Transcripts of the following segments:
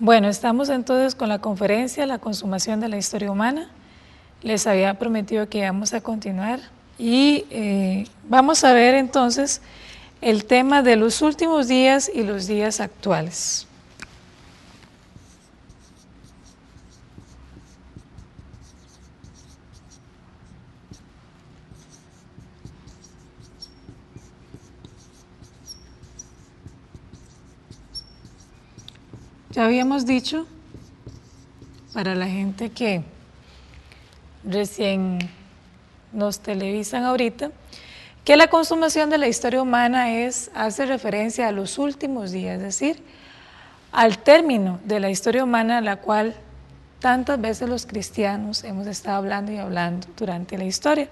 Bueno, estamos entonces con la conferencia La consumación de la historia humana. Les había prometido que íbamos a continuar y vamos a ver entonces el tema de los últimos días y los días actuales. Ya habíamos dicho, para la gente que recién nos televisan ahorita, que la consumación de la historia humana hace referencia a los últimos días, es decir, al término de la historia humana, la cual tantas veces los cristianos hemos estado hablando y hablando durante la historia.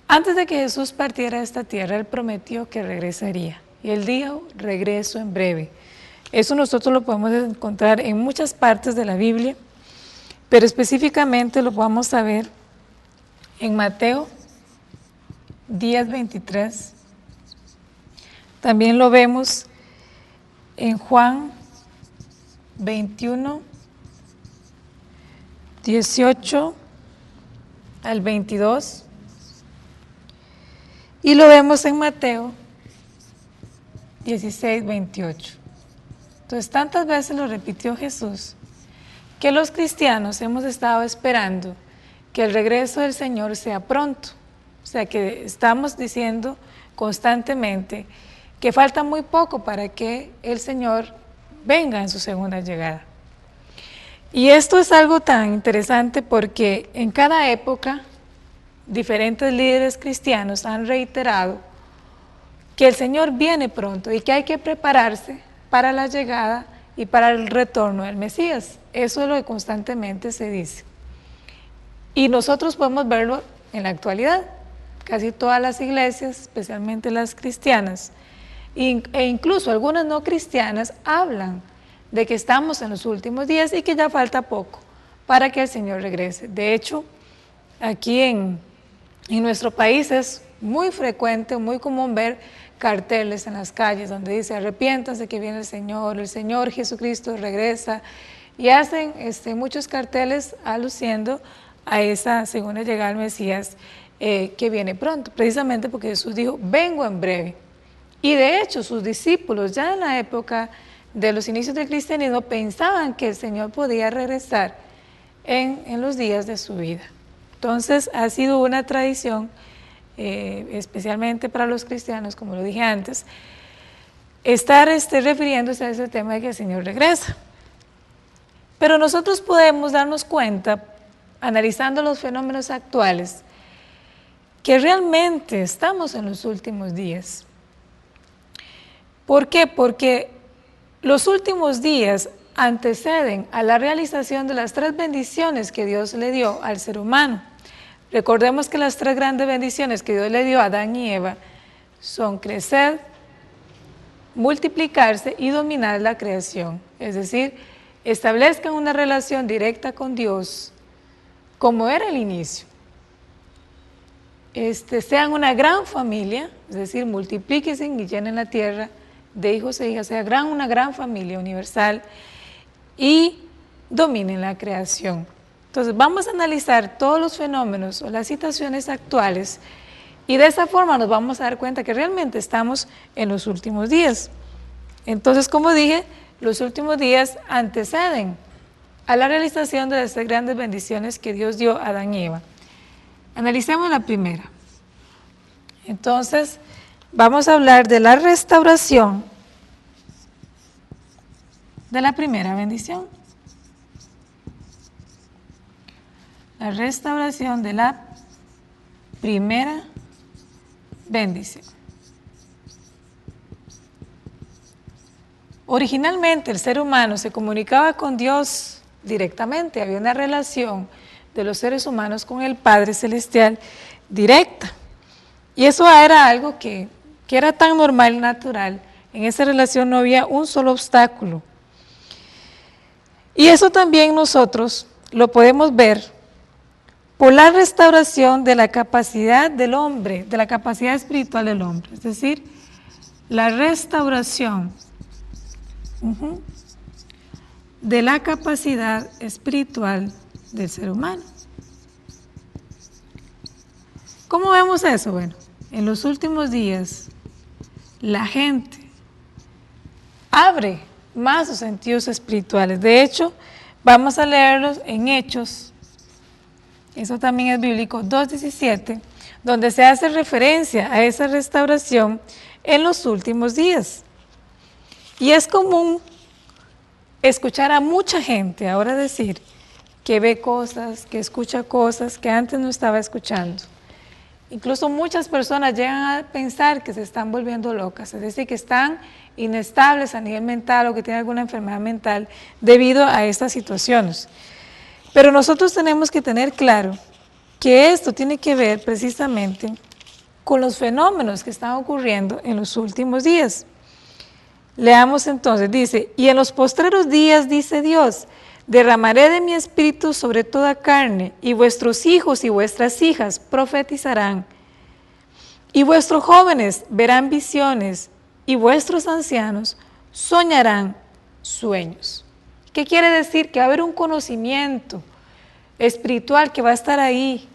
Antes de que Jesús partiera de esta tierra, Él prometió que regresaría, y Él dijo, regreso en breve. Eso nosotros lo podemos encontrar en muchas partes de la Biblia, pero específicamente lo vamos a ver en Mateo 10:23. También lo vemos en Juan 21, 18 al 22. Y lo vemos en Mateo 16, 28. Entonces, tantas veces lo repitió Jesús, que los cristianos hemos estado esperando que el regreso del Señor sea pronto. O sea, que estamos diciendo constantemente que falta muy poco para que el Señor venga en su segunda llegada. Y esto es algo tan interesante porque en cada época diferentes líderes cristianos han reiterado que el Señor viene pronto y que hay que prepararse para la llegada y para el retorno del Mesías. Eso es lo que constantemente se dice. Y nosotros podemos verlo en la actualidad. Casi todas las iglesias, especialmente las cristianas, e incluso algunas no cristianas, hablan de que estamos en los últimos días y que ya falta poco para que el Señor regrese. De hecho, aquí en nuestro país es muy frecuente, muy común ver carteles en las calles donde dice arrepiéntanse que viene el Señor Jesucristo regresa, y hacen muchos carteles aluciendo a esa segunda llegada del Mesías que viene pronto, precisamente porque Jesús dijo, vengo en breve. Y de hecho sus discípulos ya en la época de los inicios del cristianismo pensaban que el Señor podía regresar en los días de su vida. Entonces ha sido una tradición, especialmente para los cristianos, como lo dije antes, estar refiriéndose a ese tema de que el Señor regresa. Pero nosotros podemos darnos cuenta, analizando los fenómenos actuales, que realmente estamos en los últimos días. ¿Por qué? Porque los últimos días anteceden a la realización de las 3 bendiciones que Dios le dio al ser humano. Recordemos que las 3 grandes bendiciones que Dios le dio a Adán y Eva son crecer, multiplicarse y dominar la creación. Es decir, establezcan una relación directa con Dios, como era el inicio. Sean una gran familia, es decir, multiplíquense y llenen la tierra de hijos e hijas, sea una gran familia universal y dominen la creación. Entonces vamos a analizar todos los fenómenos o las situaciones actuales y de esa forma nos vamos a dar cuenta que realmente estamos en los últimos días. Entonces, como dije, los últimos días anteceden a la realización de estas grandes bendiciones que Dios dio a Adán y Eva. Analicemos la primera. Entonces, vamos a hablar de la restauración de la primera bendición. La restauración de la primera bendición. Originalmente el ser humano se comunicaba con Dios directamente, había una relación de los seres humanos con el Padre Celestial directa. Y eso era algo que era tan normal y natural. En esa relación no había un solo obstáculo. Y eso también nosotros lo podemos ver por la restauración de la capacidad del hombre, de la capacidad espiritual del hombre. Es decir, la restauración de la capacidad espiritual del ser humano. ¿Cómo vemos eso? Bueno, en los últimos días la gente abre más sus sentidos espirituales. De hecho, vamos a leerlos en Hechos, eso también es bíblico, 2:17, donde se hace referencia a esa restauración en los últimos días. Y es común escuchar a mucha gente ahora decir que ve cosas, que escucha cosas que antes no estaba escuchando. Incluso muchas personas llegan a pensar que se están volviendo locas, es decir, que están inestables a nivel mental o que tienen alguna enfermedad mental debido a estas situaciones. Pero nosotros tenemos que tener claro que esto tiene que ver precisamente con los fenómenos que están ocurriendo en los últimos días. Leamos entonces, dice, y en los postreros días, dice Dios, derramaré de mi espíritu sobre toda carne, y vuestros hijos y vuestras hijas profetizarán, y vuestros jóvenes verán visiones, y vuestros ancianos soñarán sueños. ¿Qué quiere decir? Que va a haber un conocimiento espiritual que va a estar ahí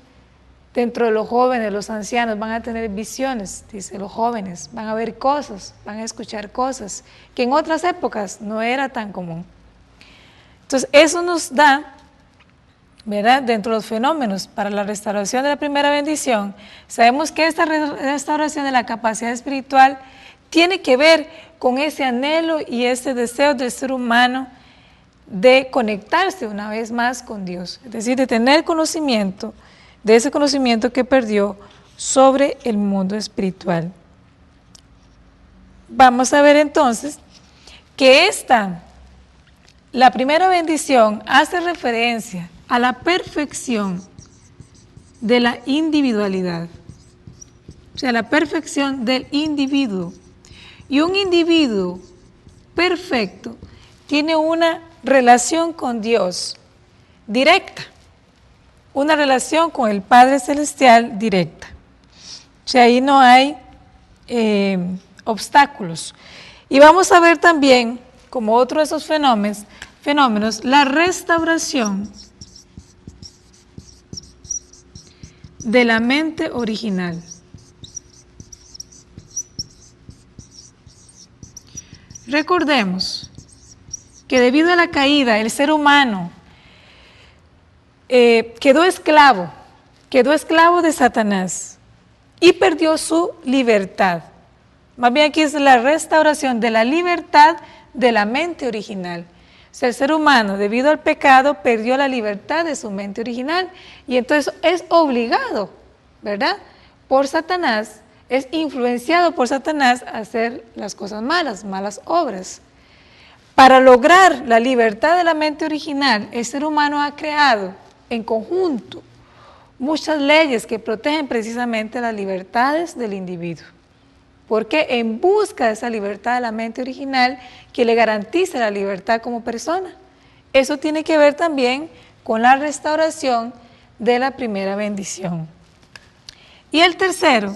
dentro de los jóvenes. Los ancianos van a tener visiones, dice, los jóvenes van a ver cosas, van a escuchar cosas que en otras épocas no era tan común. Entonces eso nos da, ¿verdad?, dentro de los fenómenos para la restauración de la primera bendición. Sabemos que esta restauración de la capacidad espiritual tiene que ver con ese anhelo y ese deseo del ser humano de conectarse una vez más con Dios, es decir, de tener conocimiento, de ese conocimiento que perdió sobre el mundo espiritual. Vamos a ver entonces que la primera bendición hace referencia a la perfección de la individualidad, o sea, la perfección del individuo. Y un individuo perfecto tiene una relación con Dios directa, una relación con el Padre Celestial directa. O sea, ahí no hay obstáculos. Y vamos a ver también, como otro de esos fenómenos, la restauración de la mente original. Recordemos que debido a la caída, el ser humano quedó esclavo de Satanás y perdió su libertad. Más bien aquí es la restauración de la libertad de la mente original. O sea, el ser humano, debido al pecado, perdió la libertad de su mente original y entonces es obligado, ¿verdad?, por Satanás, es influenciado por Satanás a hacer las cosas malas obras. Para lograr la libertad de la mente original, el ser humano ha creado en conjunto muchas leyes que protegen precisamente las libertades del individuo. Porque en busca de esa libertad de la mente original que le garantice la libertad como persona. Eso tiene que ver también con la restauración de la primera bendición. Y el tercer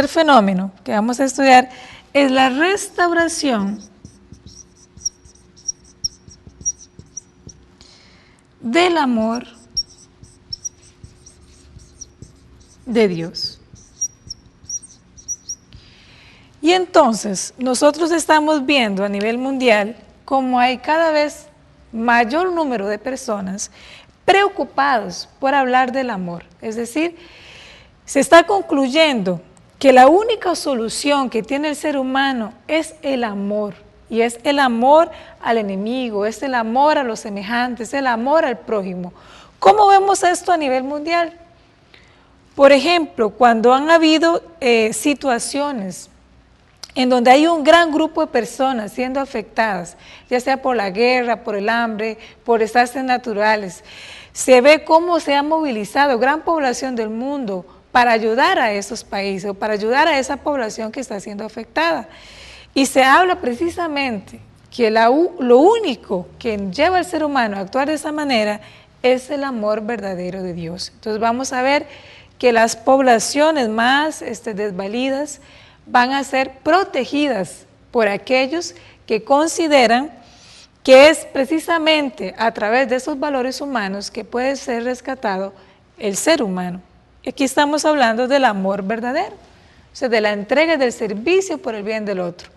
fenómeno que vamos a estudiar es la restauración del amor de Dios. Y entonces nosotros estamos viendo a nivel mundial cómo hay cada vez mayor número de personas preocupados por hablar del amor. Es decir, se está concluyendo que la única solución que tiene el ser humano es el amor. Y es el amor al enemigo, es el amor a los semejantes, es el amor al prójimo. ¿Cómo vemos esto a nivel mundial? Por ejemplo, cuando han habido situaciones en donde hay un gran grupo de personas siendo afectadas, ya sea por la guerra, por el hambre, por desastres naturales, se ve cómo se ha movilizado gran población del mundo para ayudar a esos países, o para ayudar a esa población que está siendo afectada. Y se habla precisamente que lo único que lleva al ser humano a actuar de esa manera es el amor verdadero de Dios. Entonces vamos a ver que las poblaciones más desvalidas van a ser protegidas por aquellos que consideran que es precisamente a través de esos valores humanos que puede ser rescatado el ser humano. Y aquí estamos hablando del amor verdadero, o sea, de la entrega y del servicio por el bien del otro.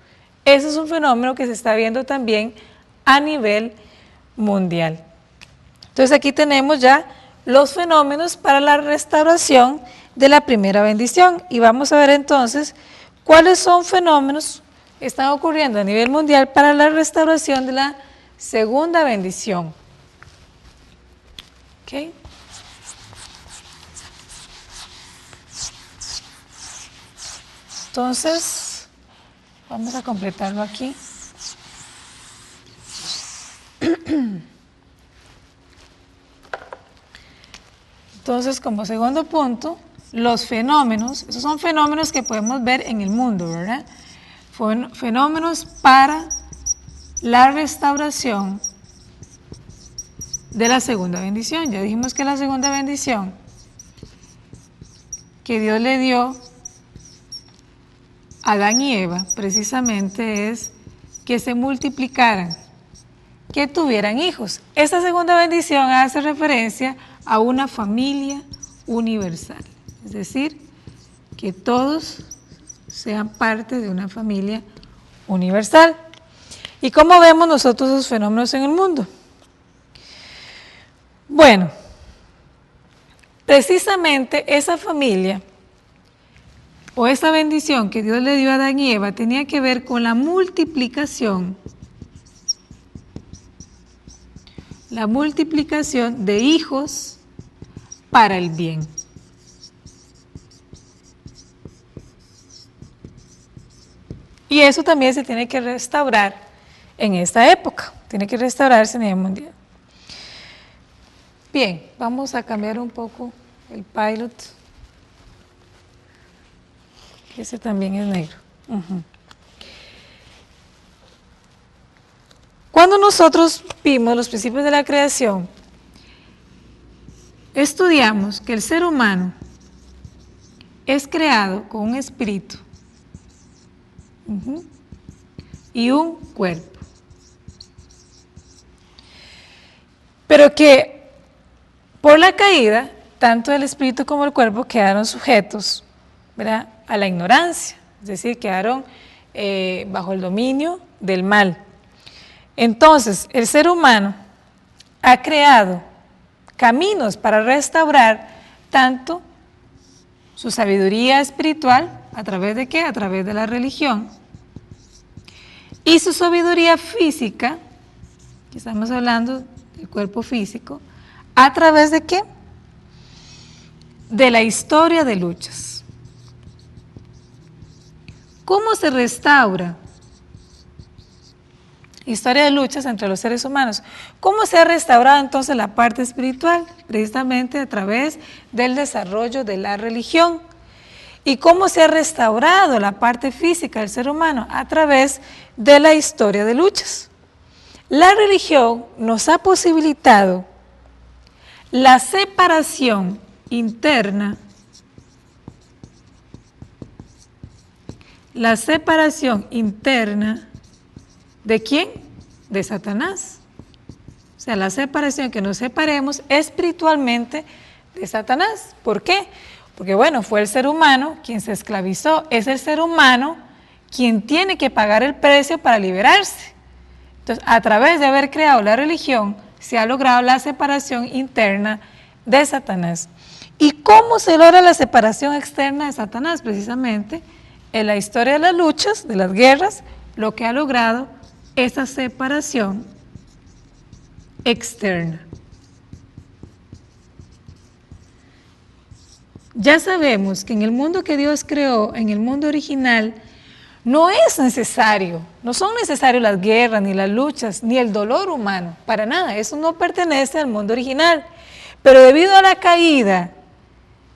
Ese es un fenómeno que se está viendo también a nivel mundial. Entonces aquí tenemos ya los fenómenos para la restauración de la primera bendición y vamos a ver entonces cuáles son fenómenos que están ocurriendo a nivel mundial para la restauración de la segunda bendición. ¿Okay? Entonces, vamos a completarlo aquí. Entonces, como segundo punto, los fenómenos, esos son fenómenos que podemos ver en el mundo, ¿verdad? Fenómenos para la restauración de la segunda bendición. Ya dijimos que la segunda bendición que Dios le dio a Adán y Eva precisamente es que se multiplicaran, que tuvieran hijos. Esta segunda bendición hace referencia a una familia universal, es decir, que todos sean parte de una familia universal. ¿Y cómo vemos nosotros esos fenómenos en el mundo? Bueno, precisamente esa familia o esa bendición que Dios le dio a Adán y Eva tenía que ver con la multiplicación de hijos para el bien. Y eso también se tiene que restaurar en esta época, tiene que restaurarse a nivel mundial. Bien, vamos a cambiar un poco el pilot, que ese también es negro. Cuando nosotros vimos los principios de la creación, estudiamos que el ser humano es creado con un espíritu y un cuerpo, pero que por la caída, tanto el espíritu como el cuerpo quedaron sujetos, ¿verdad?, a la ignorancia, es decir, quedaron bajo el dominio del mal. Entonces, el ser humano ha creado caminos para restaurar tanto su sabiduría espiritual, ¿a través de qué? A través de la religión, y su sabiduría física, que estamos hablando del cuerpo físico, ¿a través de qué? De la historia de luchas. ¿Cómo se restaura? Historia de luchas entre los seres humanos. ¿Cómo se ha restaurado entonces la parte espiritual? Precisamente a través del desarrollo de la religión. ¿Y cómo se ha restaurado la parte física del ser humano? A través de la historia de luchas. La religión nos ha posibilitado la separación interna, ¿de quién? De Satanás. O sea, la separación, que nos separemos espiritualmente de Satanás. ¿Por qué? Porque bueno, fue el ser humano quien se esclavizó, es el ser humano quien tiene que pagar el precio para liberarse. Entonces, a través de haber creado la religión, se ha logrado la separación interna de Satanás. ¿Y cómo se logra la separación externa de Satanás? Precisamente en la historia de las luchas, de las guerras, lo que ha logrado esa separación externa. Ya sabemos que en el mundo que Dios creó, en el mundo original, no es necesario, no son necesarias las guerras, ni las luchas, ni el dolor humano, para nada, eso no pertenece al mundo original. Pero debido a la caída,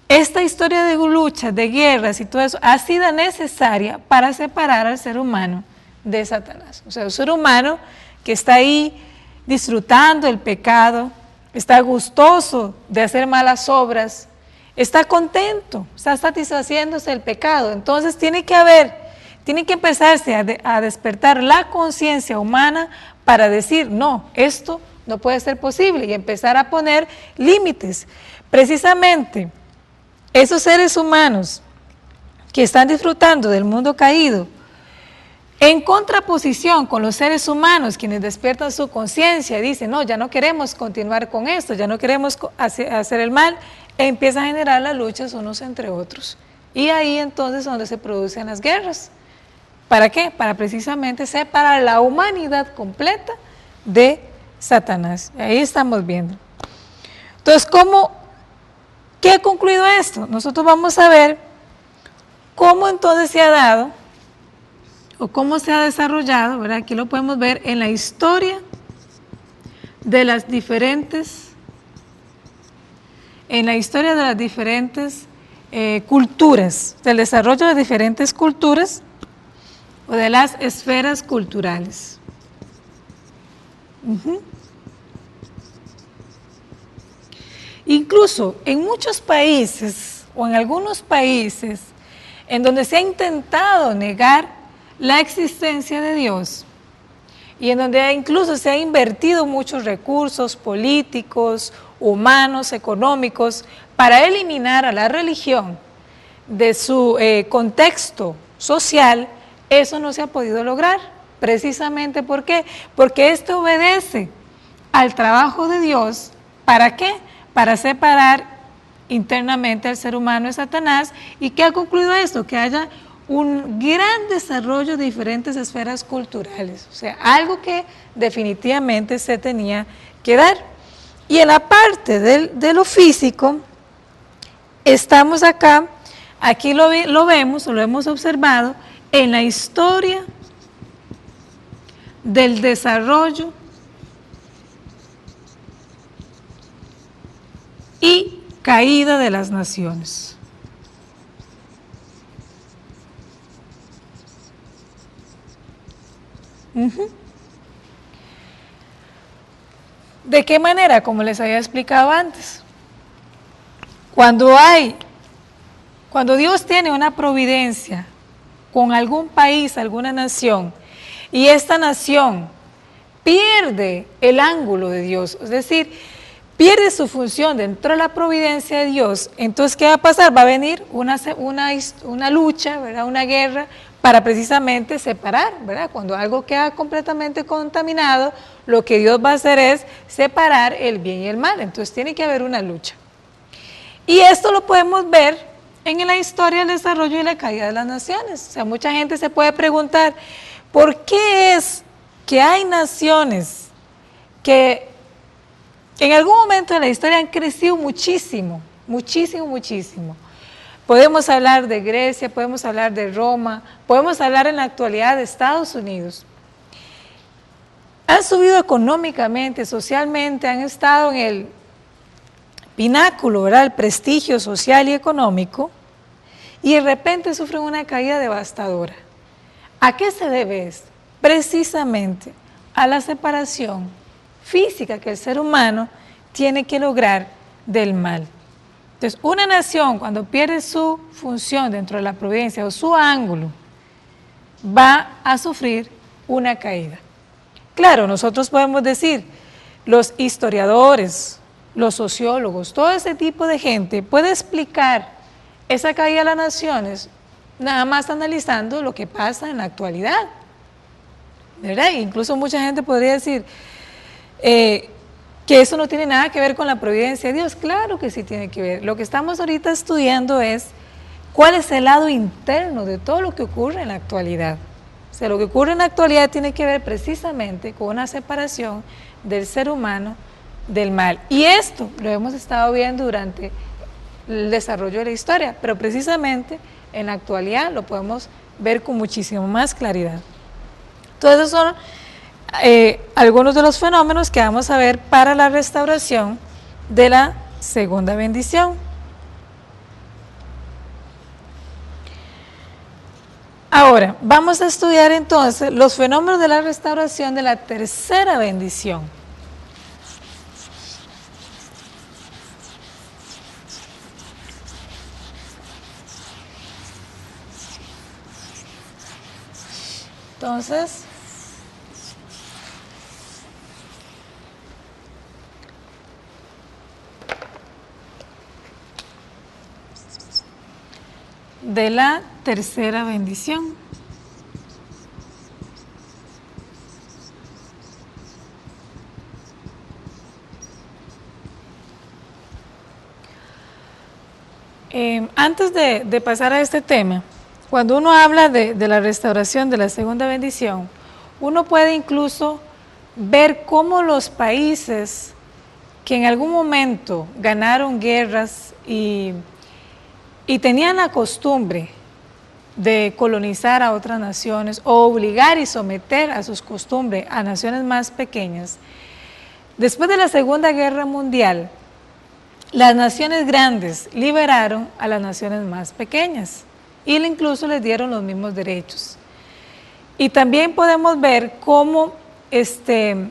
esta historia de luchas, de guerras y todo eso, ha sido necesaria para separar al ser humano de Satanás. O sea, el ser humano que está ahí disfrutando el pecado, está gustoso de hacer malas obras, está contento, está satisfaciéndose del pecado. Entonces tiene Tiene que empezarse a despertar la conciencia humana para decir, no, esto no puede ser posible, y empezar a poner límites. Precisamente, esos seres humanos que están disfrutando del mundo caído, en contraposición con los seres humanos, quienes despiertan su conciencia y dicen, no, ya no queremos continuar con esto, ya no queremos hacer el mal, empiezan a generar las luchas unos entre otros. Y ahí entonces es donde se producen las guerras. ¿Para qué? Para precisamente separar la humanidad completa de Satanás. Ahí estamos viendo. Entonces, ¿qué ha concluido esto? Nosotros vamos a ver cómo entonces se ha dado o cómo se ha desarrollado, ¿verdad? Aquí lo podemos ver en la historia de las diferentes, culturas, del desarrollo de diferentes culturas o de las esferas culturales. Incluso en muchos países o en algunos países en donde se ha intentado negar la existencia de Dios y en donde incluso se ha invertido muchos recursos políticos, humanos, económicos, para eliminar a la religión de su contexto social, eso no se ha podido lograr. Precisamente, ¿por qué? Porque esto obedece al trabajo de Dios. ¿Para qué? Para separar internamente al ser humano de Satanás. ¿Y qué ha concluido esto? Que haya un gran desarrollo de diferentes esferas culturales, o sea, algo que definitivamente se tenía que dar. Y en la parte de lo físico, estamos acá, aquí lo vemos, o lo hemos observado, en la historia del desarrollo y caída de las naciones. ¿De qué manera? Como les había explicado antes. Cuando Dios tiene una providencia con algún país, alguna nación, y esta nación pierde el ángulo de Dios, es decir, pierde su función dentro de la providencia de Dios, entonces ¿qué va a pasar? Va a venir una lucha, ¿verdad? Una guerra para precisamente separar, ¿verdad? Cuando algo queda completamente contaminado, lo que Dios va a hacer es separar el bien y el mal, entonces tiene que haber una lucha. Y esto lo podemos ver en la historia del desarrollo y la caída de las naciones. O sea, mucha gente se puede preguntar, ¿por qué es que hay naciones que en algún momento de la historia han crecido muchísimo, muchísimo, muchísimo? Podemos hablar de Grecia, podemos hablar de Roma, podemos hablar en la actualidad de Estados Unidos. Han subido económicamente, socialmente, han estado en el pináculo, ¿verdad? El prestigio social y económico, y de repente sufren una caída devastadora. ¿A qué se debe esto? Precisamente a la separación física que el ser humano tiene que lograr del mal. Entonces, una nación cuando pierde su función dentro de la providencia o su ángulo, va a sufrir una caída. Claro, nosotros podemos decir, los historiadores, los sociólogos, todo ese tipo de gente puede explicar esa caída de las naciones nada más analizando lo que pasa en la actualidad, ¿verdad? Incluso mucha gente podría decir que eso no tiene nada que ver con la providencia de Dios. Claro que sí tiene que ver. Lo que estamos ahorita estudiando es cuál es el lado interno de todo lo que ocurre en la actualidad. O sea, lo que ocurre en la actualidad tiene que ver precisamente con una separación del ser humano del mal. Y esto lo hemos estado viendo durante el desarrollo de la historia, pero precisamente en la actualidad lo podemos ver con muchísimo más claridad. Entonces, esos son algunos de los fenómenos que vamos a ver para la restauración de la segunda bendición. Ahora, vamos a estudiar entonces los fenómenos de la restauración de la tercera bendición. Entonces, de la tercera bendición. Antes de pasar a este tema, cuando uno habla de la restauración de la segunda bendición, uno puede incluso ver cómo los países que en algún momento ganaron guerras y tenían la costumbre de colonizar a otras naciones o obligar y someter a sus costumbres a naciones más pequeñas, después de la Segunda Guerra Mundial, las naciones grandes liberaron a las naciones más pequeñas y incluso les dieron los mismos derechos. Y también podemos ver cómo de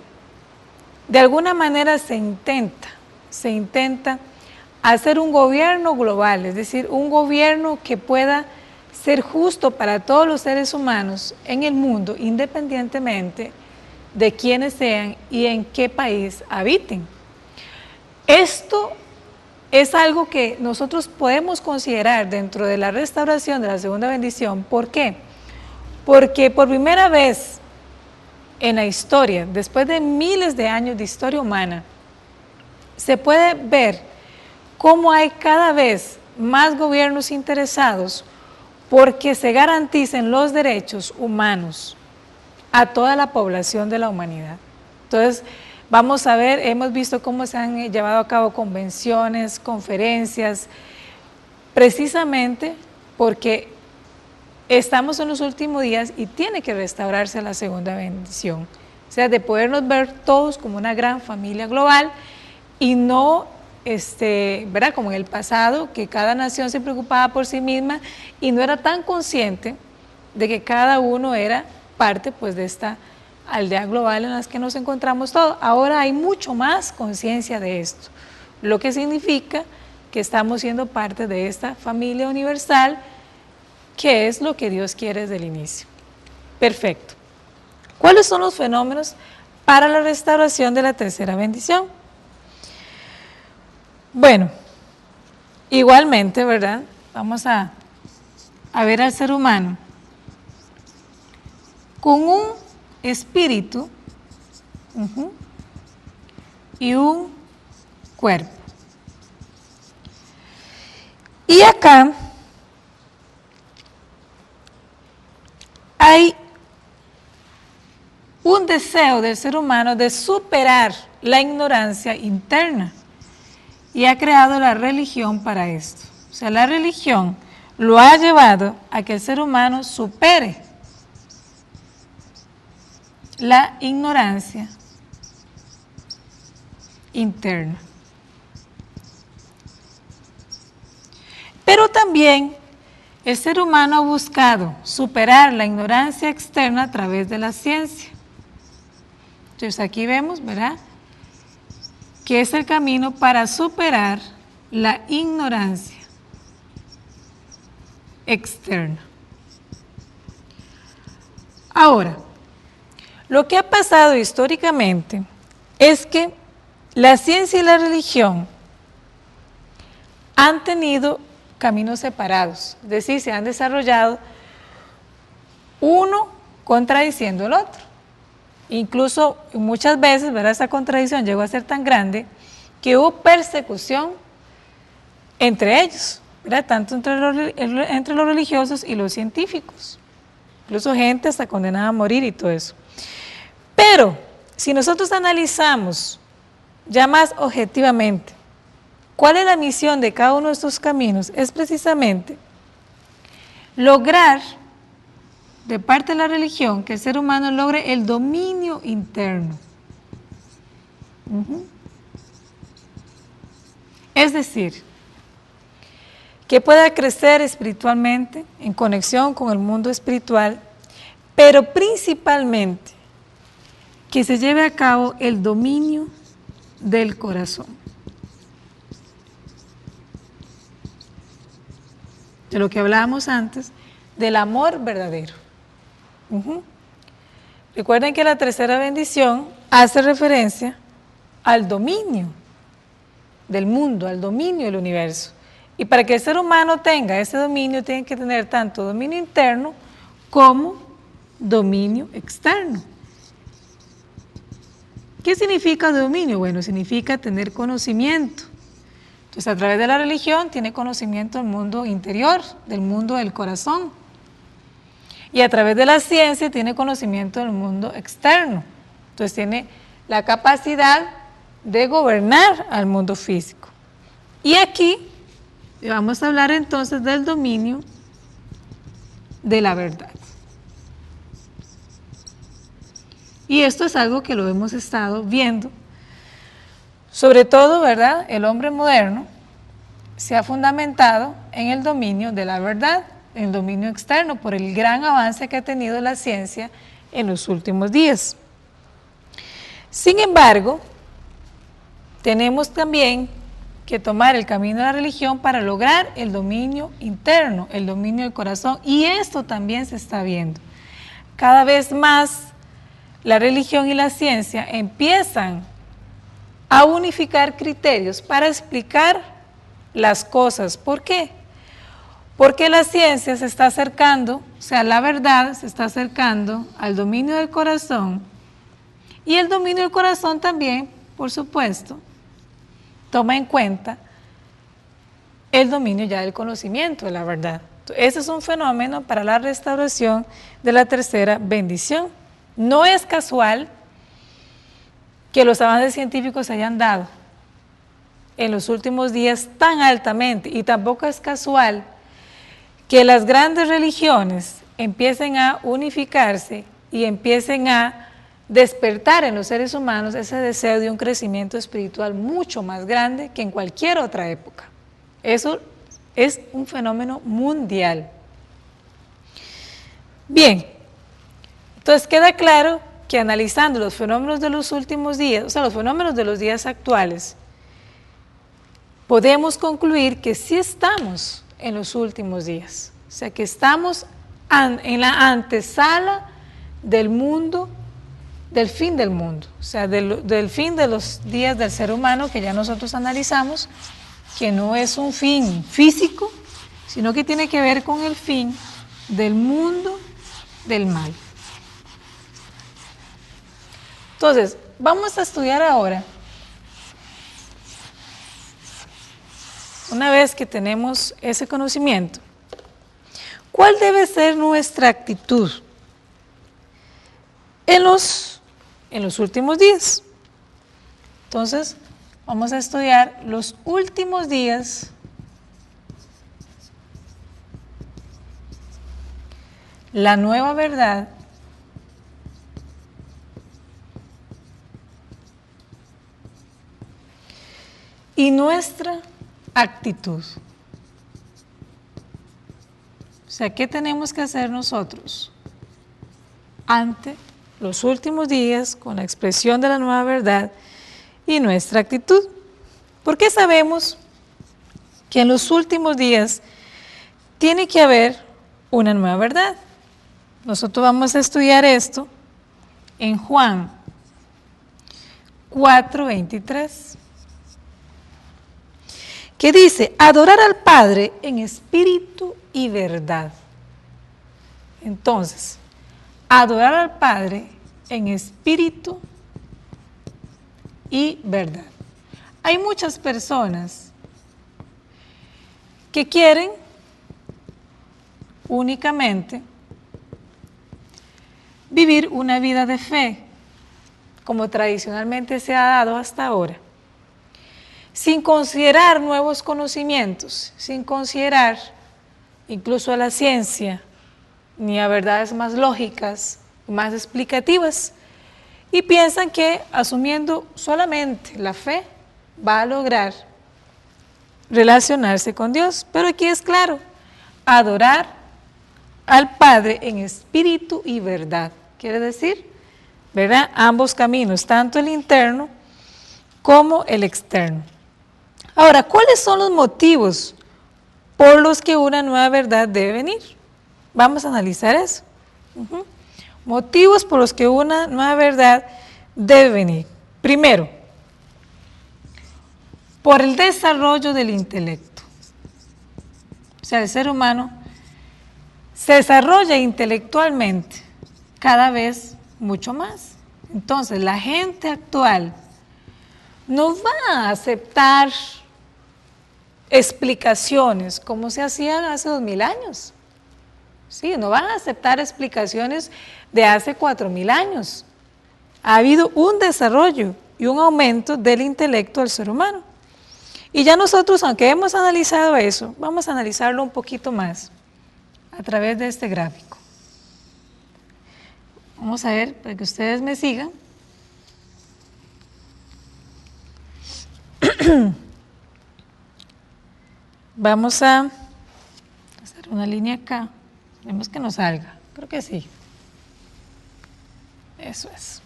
alguna manera se intenta hacer un gobierno global, es decir, un gobierno que pueda ser justo para todos los seres humanos en el mundo, independientemente de quiénes sean y en qué país habiten. Esto es algo que nosotros podemos considerar dentro de la restauración de la segunda bendición. ¿Por qué? Porque por primera vez en la historia, después de miles de años de historia humana, se puede ver cómo hay cada vez más gobiernos interesados porque se garanticen los derechos humanos a toda la población de la humanidad. Entonces, vamos a ver, hemos visto cómo se han llevado a cabo convenciones, conferencias, precisamente porque estamos en los últimos días y tiene que restaurarse la segunda bendición. O sea, de podernos ver todos como una gran familia global y no, ¿verdad? Como en el pasado, que cada nación se preocupaba por sí misma y no era tan consciente de que cada uno era parte pues de esta aldea global en la que nos encontramos todos. Ahora hay mucho más conciencia de esto, lo que significa que estamos siendo parte de esta familia universal, que es lo que Dios quiere desde el inicio. Perfecto. ¿Cuáles son los fenómenos para la restauración de la tercera bendición? Bueno, igualmente, ¿verdad? Vamos a ver al ser humano con un espíritu y un cuerpo. Y acá hay un deseo del ser humano de superar la ignorancia interna y ha creado la religión para esto. O sea, la religión lo ha llevado a que el ser humano supere la ignorancia interna. Pero también el ser humano ha buscado superar la ignorancia externa a través de la ciencia. Entonces aquí vemos, ¿verdad?, que es el camino para superar la ignorancia externa. Ahora, lo que ha pasado históricamente es que la ciencia y la religión han tenido caminos separados, es decir, se han desarrollado uno contradiciendo el otro. Incluso muchas veces, ¿verdad?, esa contradicción llegó a ser tan grande que hubo persecución entre ellos, ¿verdad?, tanto entre los religiosos y los científicos. Incluso gente hasta condenada a morir y todo eso. Pero si nosotros analizamos ya más objetivamente cuál es la misión de cada uno de estos caminos, es precisamente lograr de parte de la religión que el ser humano logre el dominio interno. Es decir, que pueda crecer espiritualmente en conexión con el mundo espiritual, pero principalmente que se lleve a cabo el dominio del corazón. De lo que hablábamos antes, del amor verdadero. Recuerden que la tercera bendición hace referencia al dominio del mundo, al dominio del universo. Y para que el ser humano tenga ese dominio, tiene que tener tanto dominio interno como dominio externo. ¿Qué significa dominio? Bueno, significa tener conocimiento. Entonces, a través de la religión tiene conocimiento del mundo interior, del mundo del corazón. Y a través de la ciencia tiene conocimiento del mundo externo. Entonces, tiene la capacidad de gobernar al mundo físico. Y aquí vamos a hablar entonces del dominio de la verdad. Y esto es algo que lo hemos estado viendo. Sobre todo, ¿verdad? El hombre moderno se ha fundamentado en el dominio de la verdad, en el dominio externo, por el gran avance que ha tenido la ciencia en los últimos días. Sin embargo, tenemos también que tomar el camino de la religión para lograr el dominio interno, el dominio del corazón, y esto también se está viendo. Cada vez más la religión y la ciencia empiezan a unificar criterios para explicar las cosas. ¿Por qué? Porque la ciencia se está acercando, o sea, la verdad se está acercando al dominio del corazón, y el dominio del corazón también, por supuesto, toma en cuenta el dominio ya del conocimiento de la verdad. Ese es un fenómeno para la restauración de la tercera bendición. No es casual que los avances científicos se hayan dado en los últimos días tan altamente, y tampoco es casual que las grandes religiones empiecen a unificarse y empiecen a despertar en los seres humanos ese deseo de un crecimiento espiritual mucho más grande que en cualquier otra época. Eso es un fenómeno mundial. Bien, entonces queda claro que analizando los fenómenos de los últimos días, o sea, los fenómenos de los días actuales, podemos concluir que sí estamos en los últimos días, o sea, que estamos en la antesala del mundo, del fin del mundo, o sea, del fin de los días del ser humano, que ya nosotros analizamos, que no es un fin físico, sino que tiene que ver con el fin del mundo del mal. Entonces, vamos a estudiar ahora, una vez que tenemos ese conocimiento, ¿cuál debe ser nuestra actitud en los últimos días? Entonces, vamos a estudiar los últimos días la nueva verdad y nuestra actitud. O sea, ¿qué tenemos que hacer nosotros ante los últimos días con la expresión de la nueva verdad y nuestra actitud? Porque sabemos que en los últimos días tiene que haber una nueva verdad. Nosotros vamos a estudiar esto en Juan 4:23, que dice: adorar al Padre en espíritu y verdad. Entonces, adorar al Padre en espíritu y verdad. Hay muchas personas que quieren únicamente vivir una vida de fe, como tradicionalmente se ha dado hasta ahora, sin considerar nuevos conocimientos, sin considerar incluso a la ciencia, ni a verdades más lógicas, más explicativas, y piensan que asumiendo solamente la fe va a lograr relacionarse con Dios. Pero aquí es claro: adorar al Padre en espíritu y verdad. Quiere decir, ¿verdad?, ambos caminos, tanto el interno como el externo. Ahora, ¿cuáles son los motivos por los que una nueva verdad debe venir? Vamos a analizar eso. Motivos por los que una nueva verdad debe venir. Primero, por el desarrollo del intelecto. O sea, el ser humano se desarrolla intelectualmente cada vez mucho más. Entonces, la gente actual no va a aceptar explicaciones como se hacían hace 2000 años. Sí, no van a aceptar explicaciones de hace 4000 años. Ha habido un desarrollo y un aumento del intelecto del ser humano. Y ya nosotros, aunque hemos analizado eso, vamos a analizarlo un poquito más a través de este gráfico. Vamos a ver, para que ustedes me sigan. Vamos a hacer una línea acá. Vemos que nos salga. Creo que sí. Eso es.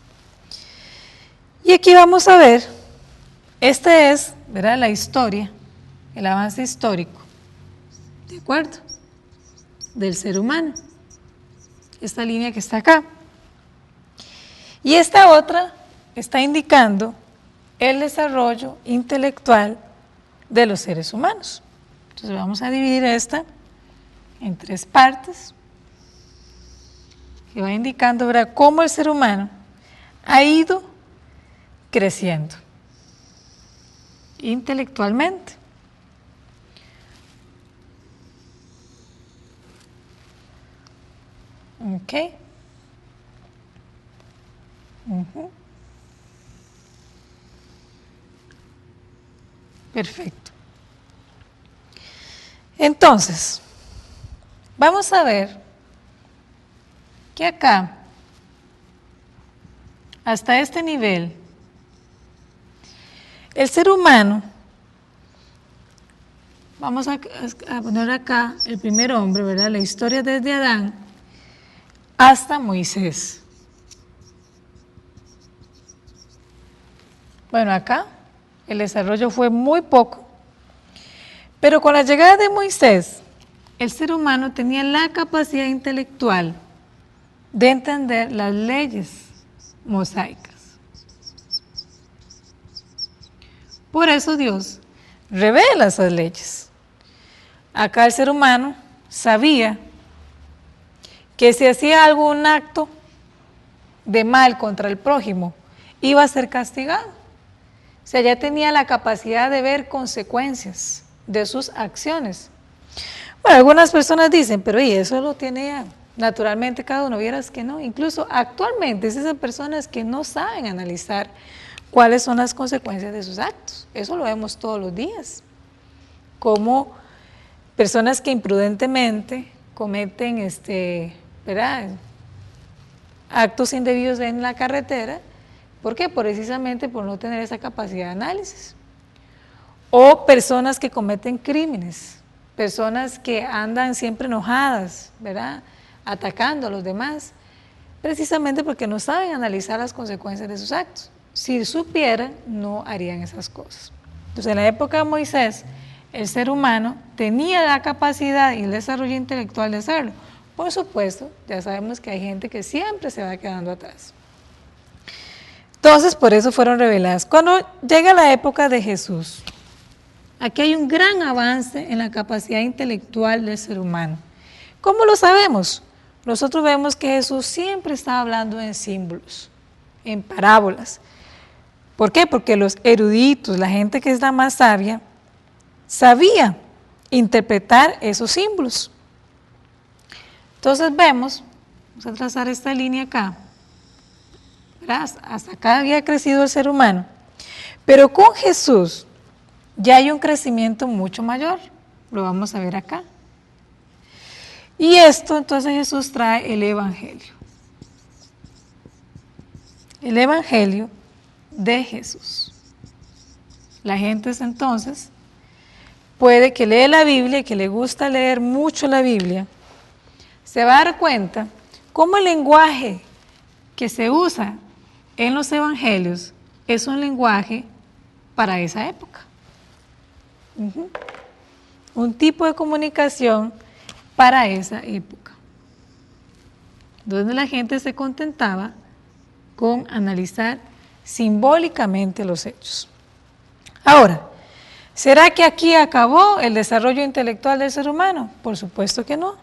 Y aquí vamos a ver, esta es, ¿verdad?, la historia, el avance histórico, ¿de acuerdo?, del ser humano. Esta línea que está acá. Y esta otra está indicando el desarrollo intelectual de los seres humanos. Entonces vamos a dividir esta en 3 partes, que va indicando, ¿verdad?, cómo el ser humano ha ido creciendo intelectualmente. Ok. Perfecto. Entonces, vamos a ver que acá, hasta este nivel, el ser humano, vamos a poner acá el primer hombre, ¿verdad?, la historia desde Adán hasta Moisés. Bueno, acá el desarrollo fue muy poco, pero con la llegada de Moisés, el ser humano tenía la capacidad intelectual de entender las leyes mosaicas. Por eso Dios revela esas leyes. Acá el ser humano sabía que si hacía algún acto de mal contra el prójimo, iba a ser castigado. O sea, ya tenía la capacidad de ver consecuencias de sus acciones. Bueno, algunas personas dicen, pero ¿y eso lo tiene ya naturalmente cada uno? Vieras que no. Incluso actualmente esas personas que no saben analizar cuáles son las consecuencias de sus actos. Eso lo vemos todos los días. Como personas que imprudentemente cometen ¿verdad?, actos indebidos en la carretera. ¿Por qué? Precisamente por no tener esa capacidad de análisis. O personas que cometen crímenes, personas que andan siempre enojadas, ¿verdad?, atacando a los demás, precisamente porque no saben analizar las consecuencias de sus actos. Si supieran, no harían esas cosas. Entonces, en la época de Moisés, el ser humano tenía la capacidad y el desarrollo intelectual de hacerlo. Por supuesto, ya sabemos que hay gente que siempre se va quedando atrás. Entonces, por eso fueron reveladas. Cuando llega la época de Jesús, aquí hay un gran avance en la capacidad intelectual del ser humano. ¿Cómo lo sabemos? Nosotros vemos que Jesús siempre está hablando en símbolos, en parábolas. ¿Por qué? Porque los eruditos, la gente que es la más sabia, sabía interpretar esos símbolos. Entonces vemos, vamos a trazar esta línea acá, ¿verdad?, hasta acá había crecido el ser humano, pero con Jesús ya hay un crecimiento mucho mayor, lo vamos a ver acá. Y esto entonces Jesús trae el Evangelio de Jesús. La gente entonces puede que lee la Biblia y que le gusta leer mucho la Biblia, se va a dar cuenta cómo el lenguaje que se usa en los evangelios es un lenguaje para esa época. Un tipo de comunicación para esa época. donde la gente se contentaba con analizar simbólicamente los hechos. Ahora, ¿será que aquí acabó el desarrollo intelectual del ser humano? Por supuesto que no.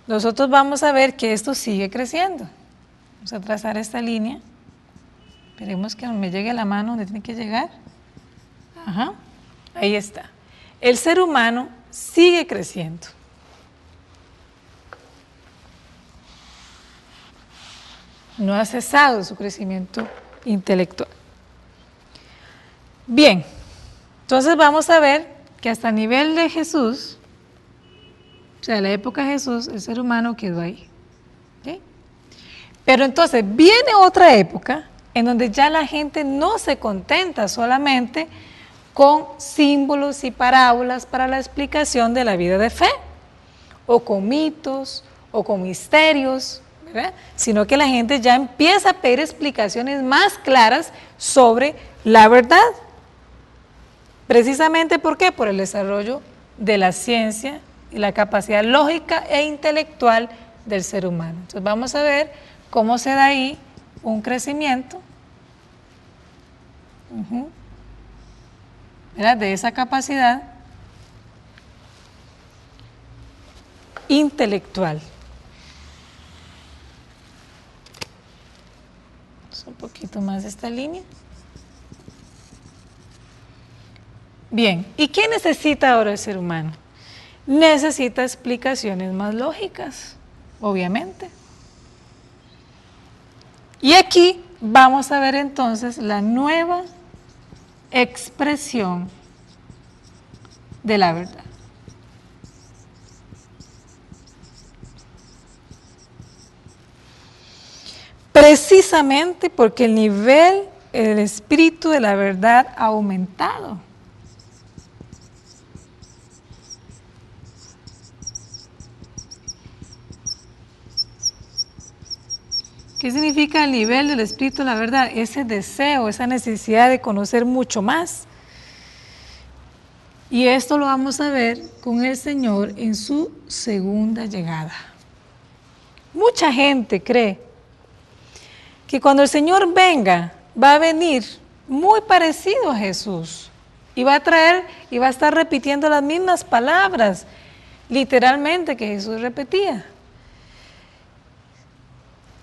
Nosotros vamos a ver que esto sigue creciendo. Vamos a trazar esta línea. Esperemos que me llegue la mano donde tiene que llegar. Ajá, ahí está. El ser humano sigue creciendo. No ha cesado su crecimiento intelectual. Bien, entonces vamos a ver que hasta el nivel de Jesús, o sea, en la época de Jesús, el ser humano quedó ahí. ¿Okay? Pero entonces viene otra época en donde ya la gente no se contenta solamente con símbolos y parábolas para la explicación de la vida de fe, o con mitos, o con misterios, ¿verdad? Sino que la gente ya empieza a pedir explicaciones más claras sobre la verdad. Precisamente, ¿por qué? Por el desarrollo de la ciencia y la capacidad lógica e intelectual del ser humano. Entonces vamos a ver cómo se da ahí un crecimiento ¿verdad? De esa capacidad intelectual. Un poquito más esta línea. Bien, ¿y qué necesita ahora el ser humano? Necesita explicaciones más lógicas, obviamente. Y aquí vamos a ver entonces la nueva expresión de la verdad. Precisamente porque el nivel, el espíritu de la verdad ha aumentado. ¿Qué significa el nivel del espíritu de la verdad? Ese deseo, esa necesidad de conocer mucho más. Y esto lo vamos a ver con el Señor en su segunda llegada. Mucha gente cree que cuando el Señor venga, va a venir muy parecido a Jesús y va a traer y va a estar repitiendo las mismas palabras, literalmente, que Jesús repetía.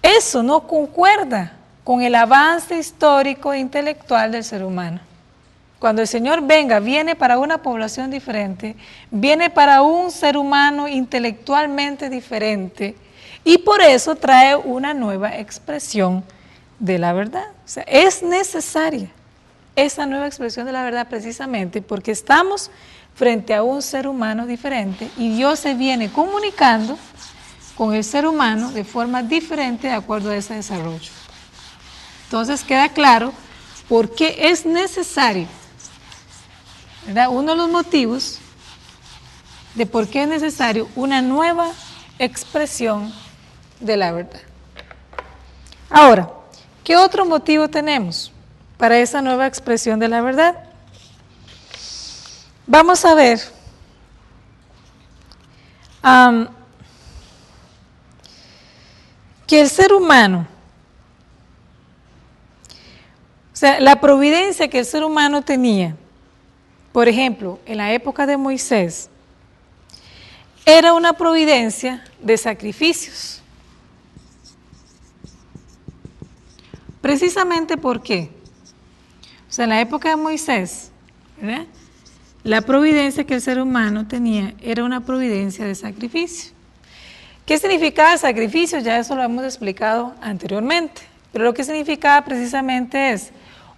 Eso no concuerda con el avance histórico e intelectual del ser humano. Cuando el Señor venga, viene para una población diferente, viene para un ser humano intelectualmente diferente y por eso trae una nueva expresión de la verdad. O sea, es necesaria esa nueva expresión de la verdad precisamente porque estamos frente a un ser humano diferente y Dios se viene comunicando con el ser humano de forma diferente de acuerdo a ese desarrollo. Entonces queda claro por qué es necesario, ¿verdad? Uno de los motivos de por qué es necesario una nueva expresión de la verdad. Ahora, ¿qué otro motivo tenemos para esa nueva expresión de la verdad? Vamos a ver que el ser humano, o sea, la providencia que el ser humano tenía, por ejemplo, en la época de Moisés, era una providencia de sacrificios. Precisamente ¿por qué? O sea, en la época de Moisés, ¿verdad? La providencia que el ser humano tenía era una providencia de sacrificio. ¿Qué significaba el sacrificio? Ya eso lo hemos explicado anteriormente, pero lo que significaba precisamente es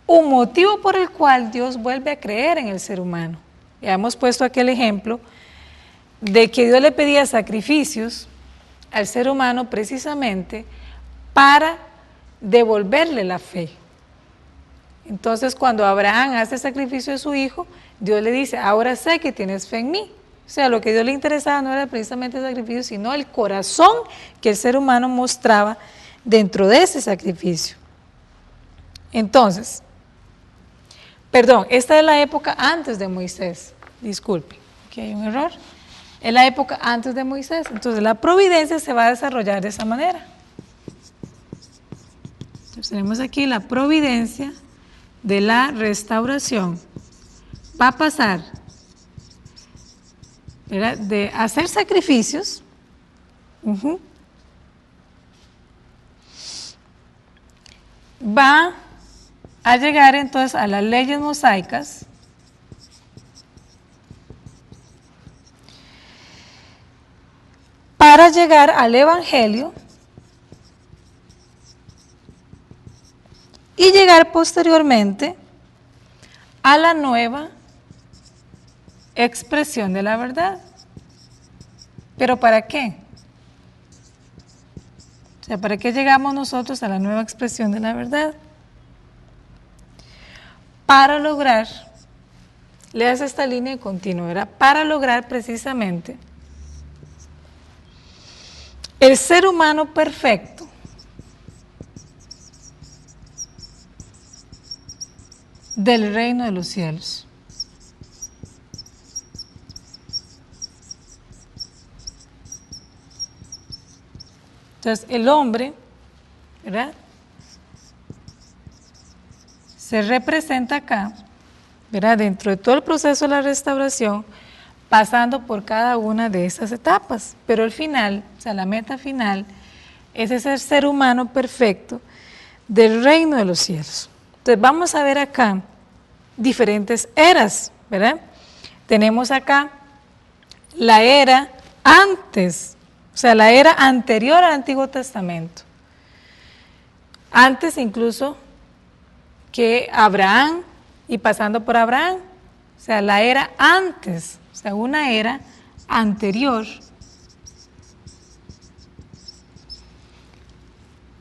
un motivo por el cual Dios vuelve a creer en el ser humano. Ya hemos puesto aquel ejemplo de que Dios le pedía sacrificios al ser humano precisamente para devolverle la fe. Entonces cuando Abraham hace el sacrificio de su hijo, Dios le dice, ahora sé que tienes fe en mí. O sea, lo que a Dios le interesaba no era precisamente el sacrificio, sino el corazón que el ser humano mostraba dentro de ese sacrificio. Entonces, perdón, esta es la época antes de Moisés, disculpe, aquí hay un error. Es la época antes de Moisés, entonces la providencia se va a desarrollar de esa manera. Entonces, tenemos aquí la providencia de la restauración. Va a pasar, ¿verdad?, de hacer sacrificios, va a llegar entonces a las leyes mosaicas, para llegar al Evangelio y llegar posteriormente a la nueva expresión de la verdad. ¿Pero para qué? O sea, ¿para qué llegamos nosotros a la nueva expresión de la verdad? Para lograr, leas esta línea continua, ¿verdad? Para lograr precisamente el ser humano perfecto del reino de los cielos. Entonces, el hombre, ¿verdad?, se representa acá, ¿verdad?, dentro de todo el proceso de la restauración, pasando por cada una de esas etapas. Pero el final, o sea, la meta final, es ese ser humano perfecto del reino de los cielos. Entonces, vamos a ver acá diferentes eras, ¿verdad? Tenemos acá la era antes, o sea, la era anterior al Antiguo Testamento. Antes incluso que Abraham y pasando por Abraham, o sea, la era antes, o sea, una era anterior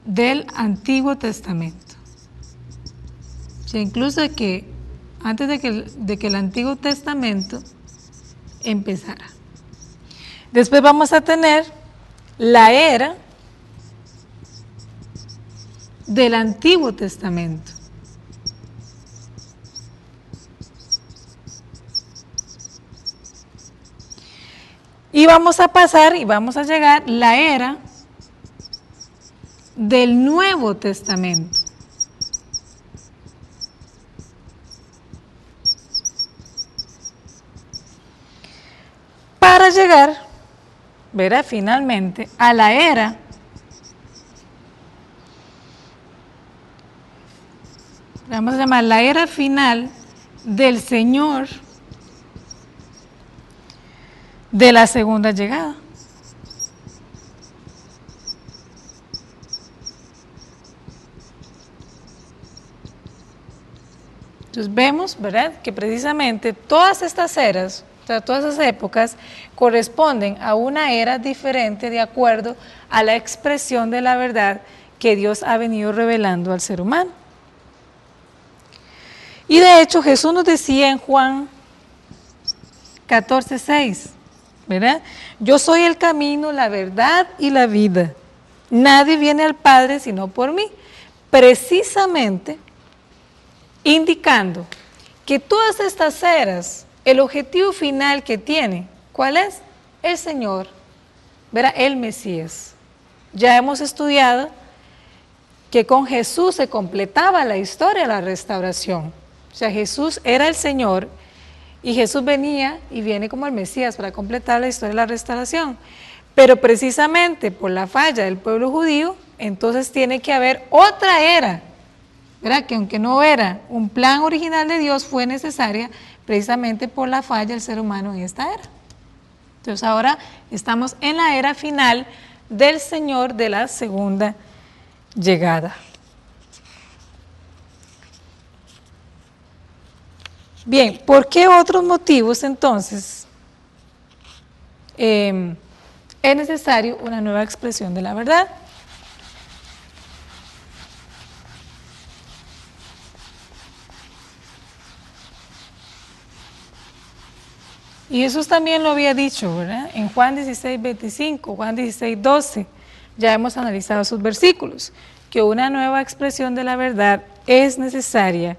del Antiguo Testamento. O sea, incluso que antes de que el Antiguo Testamento empezara. Después vamos a tener la era del Antiguo Testamento. Y vamos a pasar y vamos a llegar la era del Nuevo Testamento. Para llegar, verá, finalmente a la era vamos a llamar la era final del Señor de la segunda llegada. Entonces vemos, ¿verdad?, que precisamente todas estas eras, o sea, todas esas épocas corresponden a una era diferente de acuerdo a la expresión de la verdad que Dios ha venido revelando al ser humano. Y de hecho Jesús nos decía en Juan 14:6, ¿verdad? Yo soy el camino, la verdad y la vida. Nadie viene al Padre sino por mí. Precisamente indicando que todas estas eras, el objetivo final que tiene, ¿cuál es? El Señor, ¿verdad?, el Mesías. Ya hemos estudiado que con Jesús se completaba la historia de la restauración. O sea, Jesús era el Señor y Jesús venía y viene como el Mesías para completar la historia de la restauración. Pero precisamente por la falla del pueblo judío, entonces tiene que haber otra era, ¿verdad?, que aunque no era un plan original de Dios, fue necesaria precisamente por la falla del ser humano en esta era. Entonces ahora estamos en la era final del Señor de la segunda llegada. Bien, ¿por qué otros motivos entonces es necesario una nueva expresión de la verdad? Y Jesús también lo había dicho, ¿verdad? En Juan 16:25, Juan 16:12, ya hemos analizado sus versículos, que una nueva expresión de la verdad es necesaria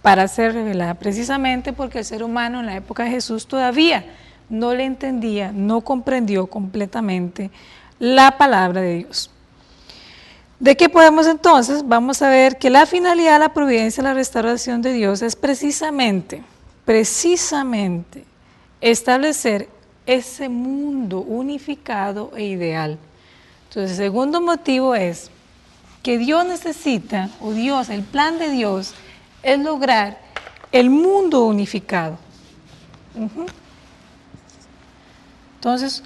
para ser revelada, precisamente porque el ser humano en la época de Jesús todavía no le entendía, no comprendió completamente la palabra de Dios. ¿De qué podemos entonces? Vamos a ver que la finalidad, la providencia, la restauración de Dios es precisamente establecer ese mundo unificado e ideal. Entonces, el segundo motivo es que Dios necesita, o Dios, el plan de Dios, es lograr el mundo unificado. Entonces,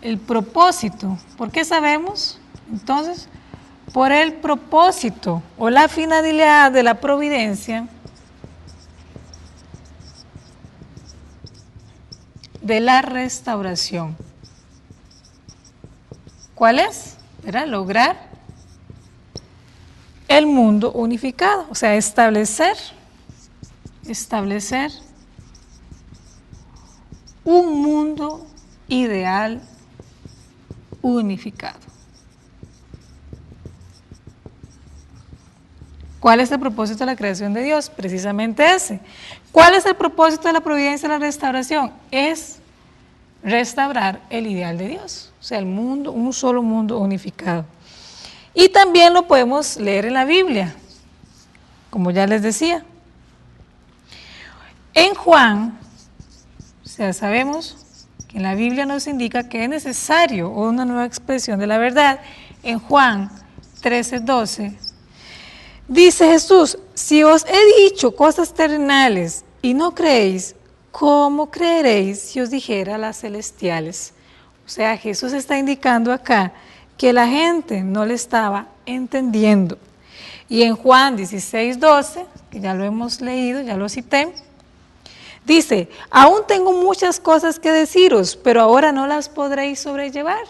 el propósito, ¿por qué sabemos? Entonces, por el propósito o la finalidad de la providencia de la restauración. ¿Cuál es? Era lograr el mundo unificado, o sea, establecer un mundo ideal unificado. ¿Cuál es el propósito de la creación de Dios? Precisamente ese. ¿Cuál es el propósito de la providencia y la restauración? Es restaurar el ideal de Dios, o sea, el mundo, un solo mundo unificado. Y también lo podemos leer en la Biblia, como ya les decía. En Juan, o sea, sabemos que en la Biblia nos indica que es necesario una nueva expresión de la verdad. En Juan 13:12, dice Jesús, si os he dicho cosas terrenales y no creéis, ¿cómo creeréis si os dijera las celestiales? O sea, Jesús está indicando acá que la gente no le estaba entendiendo. Y en Juan 16:12, que ya lo hemos leído, ya lo cité, dice, aún tengo muchas cosas que deciros, pero ahora no las podréis sobrellevar.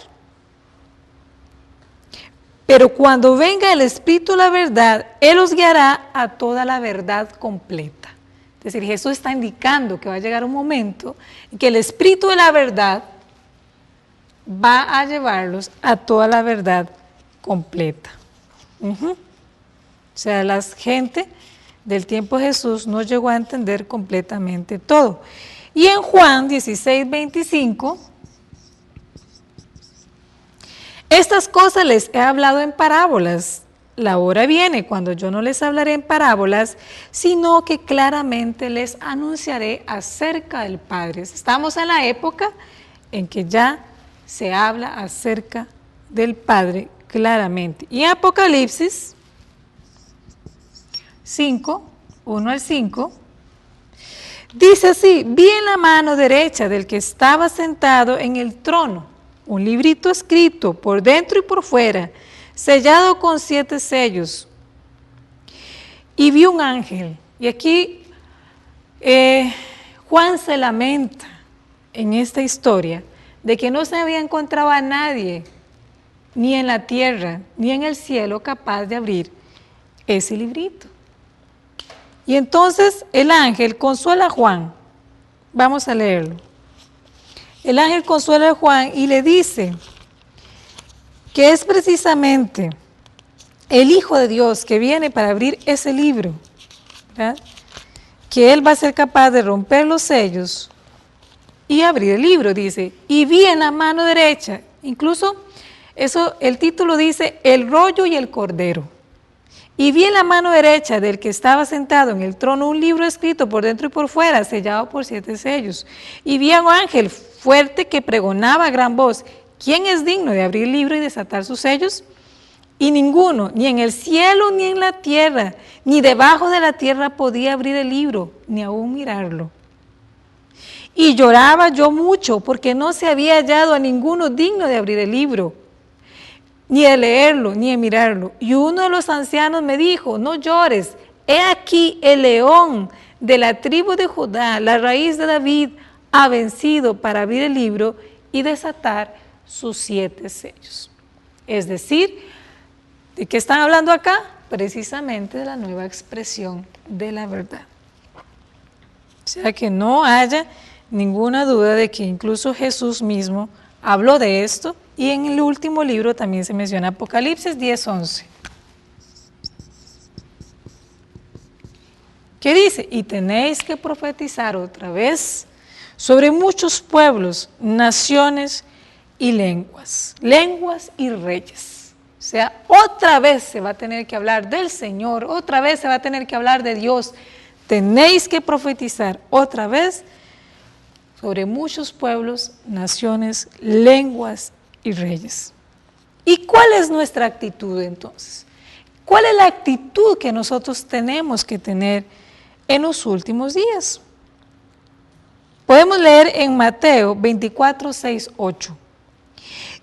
Pero cuando venga el Espíritu de la verdad, Él os guiará a toda la verdad completa. Es decir, Jesús está indicando que va a llegar un momento en que el Espíritu de la verdad va a llevarlos a toda la verdad completa. O sea, la gente del tiempo de Jesús no llegó a entender completamente todo. Y en Juan 16:25, estas cosas les he hablado en parábolas. La hora viene cuando yo no les hablaré en parábolas, sino que claramente les anunciaré acerca del Padre. Estamos en la época en que ya se habla acerca del Padre claramente. Y en Apocalipsis 5, 1 al 5, dice así, vi en la mano derecha del que estaba sentado en el trono un librito escrito por dentro y por fuera, sellado con 7 sellos. Y vi un ángel. Y aquí Juan se lamenta en esta historia de que no se había encontrado a nadie, ni en la tierra, ni en el cielo, capaz de abrir ese librito. Y entonces el ángel consuela a Juan. Vamos a leerlo. El ángel consuela a Juan y le dice que es precisamente el Hijo de Dios que viene para abrir ese libro, ¿verdad? Que él va a ser capaz de romper los sellos y abrir el libro, dice, y vi en la mano derecha, incluso eso, el título dice, el rollo y el cordero. Y vi en la mano derecha del que estaba sentado en el trono un libro escrito por dentro y por fuera, sellado por 7 sellos. Y vi a un ángel fuerte que pregonaba a gran voz, ¿quién es digno de abrir el libro y desatar sus sellos? Y ninguno, ni en el cielo ni en la tierra, ni debajo de la tierra podía abrir el libro, ni aún mirarlo. Y lloraba yo mucho porque no se había hallado a ninguno digno de abrir el libro, ni de leerlo, ni de mirarlo. Y uno de los ancianos me dijo, no llores, he aquí el león de la tribu de Judá, la raíz de David, ha vencido para abrir el libro y desatar sus 7 sellos. Es decir, ¿de qué están hablando acá? Precisamente de la nueva expresión de la verdad. O sea, que no haya ninguna duda de que incluso Jesús mismo habló de esto, y en el último libro también se menciona Apocalipsis 10:11. ¿Qué dice? Y tenéis que profetizar otra vez sobre muchos pueblos, naciones y lenguas y reyes. O sea, otra vez se va a tener que hablar del Señor, otra vez se va a tener que hablar de Dios. Tenéis que profetizar otra vez sobre muchos pueblos, naciones, lenguas y reyes. ¿Y cuál es nuestra actitud entonces? ¿Cuál es la actitud que nosotros tenemos que tener en los últimos días? Podemos leer en Mateo 24, 6, 8.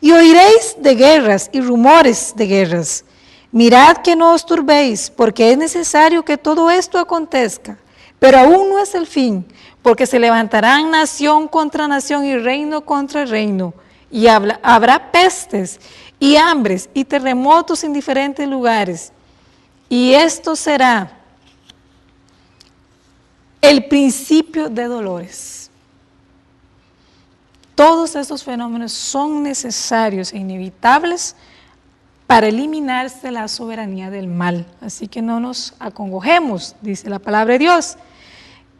Y oiréis de guerras y rumores de guerras. Mirad que no os turbéis, porque es necesario que todo esto acontezca. Pero aún no es el fin, porque se levantarán nación contra nación y reino contra reino. Y habrá pestes y hambres y terremotos en diferentes lugares. Y esto será el principio de dolores. Todos estos fenómenos son necesarios e inevitables para eliminarse la soberanía del mal. Así que no nos acongojemos, dice la palabra de Dios,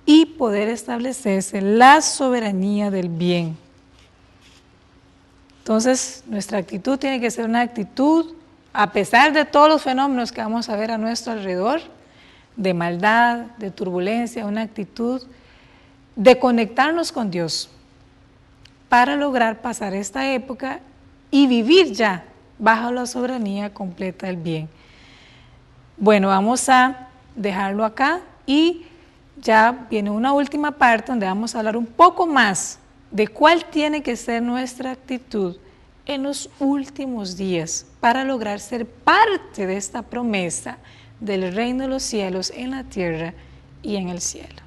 y poder establecerse la soberanía del bien. Entonces, nuestra actitud tiene que ser una actitud, a pesar de todos los fenómenos que vamos a ver a nuestro alrededor, de maldad, de turbulencia, una actitud de conectarnos con Dios para lograr pasar esta época y vivir ya bajo la soberanía completa del bien. Bueno, vamos a dejarlo acá y ya viene una última parte donde vamos a hablar un poco más de cuál tiene que ser nuestra actitud en los últimos días para lograr ser parte de esta promesa del reino de los cielos en la tierra y en el cielo.